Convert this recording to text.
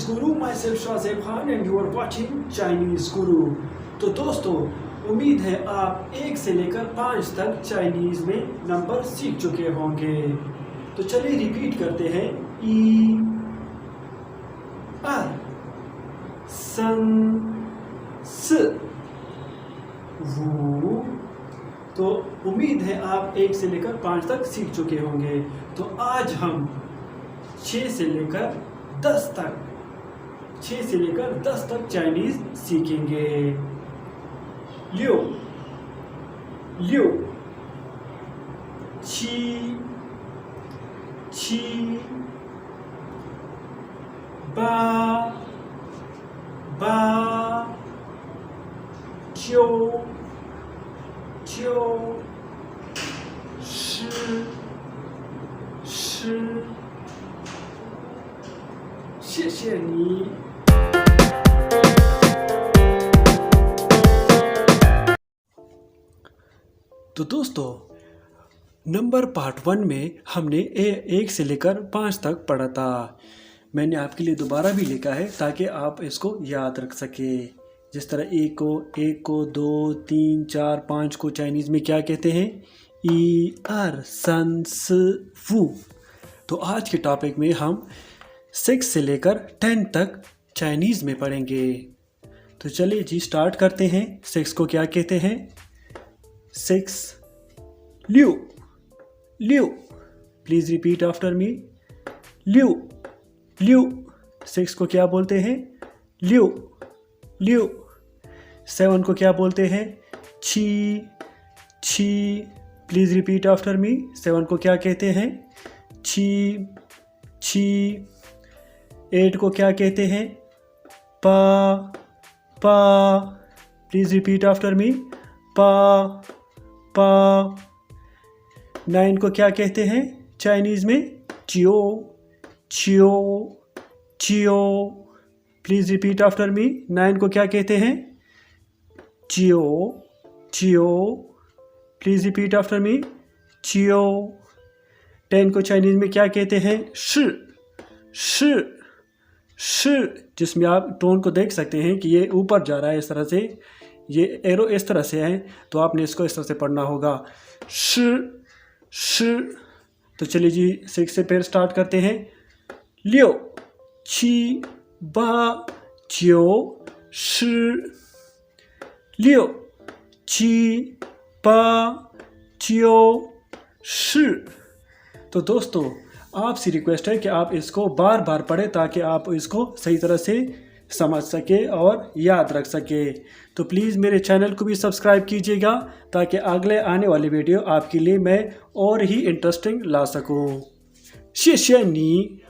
Guru, myself Shahzeb Khan and you are watching Chinese Guru। तो दोस्तों उम्मीद है आप 1 से लेकर 5 तक चाइनीज में नंबर सीख चुके होंगे। तो चलिए रिपीट करते हैं। ई आर सन स वू। तो उम्मीद है आप 1 से लेकर 5 तक सीख चुके होंगे। तो आज हम 6 से लेकर 10 तक चाइनीज सीखेंगे। लियो लियो ची ची बा बा जो जो शी शी 谢谢你。तो दोस्तों नंबर पार्ट 1 में हमने 1 से लेकर 5 तक पढ़ा था। मैंने आपके लिए दोबारा भी लिखा है ताकि आप इसको याद रख सके। जिस तरह 1 को 2 3 4 5 को चाइनीज़ में क्या कहते हैं? ई आर सन स वू। तो आज के टॉपिक में हम 6 से लेकर 10 तक चाइनीज़ में पढ़ेंगे। तो चलिए जी स्टार्ट करते हैं। 6 को क्या कहते हैं? 6 लियो लियो। Please repeat after me. लियो लियो। 6 को क्या बोलते हैं? लियो लियो। 7 को क्या बोलते हैं? छी छी। प्लीज़ रिपीट आफ्टर मी। 7 को क्या कहते हैं? छी छी। 8 को क्या कहते हैं? पा पा। Please repeat after me. पा पा। 9 को क्या कहते हैं चाइनीज़ में? चियो चियो चियो। Please repeat after me. 9 को क्या कहते हैं? चियो चियो। Please repeat after me. चियो। 10 को चाइनीज़ में क्या कहते हैं? श श श। जिसमें आप टोन को देख सकते हैं कि ये ऊपर जा रहा है इस तरह से, ये एरो इस तरह से है, तो आपने इसको इस तरह से पढ़ना होगा। श श। तो चलिए जी 6 से फिर स्टार्ट करते हैं। लियो छी बा चियो श। लियो छी बा चियो श। तो दोस्तों आपसे रिक्वेस्ट है कि आप इसको बार बार पढ़ें ताकि आप इसको सही तरह से समझ सके और याद रख सके। तो प्लीज़ मेरे चैनल को भी सब्सक्राइब कीजिएगा ताकि अगले आने वाली वीडियो आपके लिए मैं और ही इंटरेस्टिंग ला सकूं। 谢谢你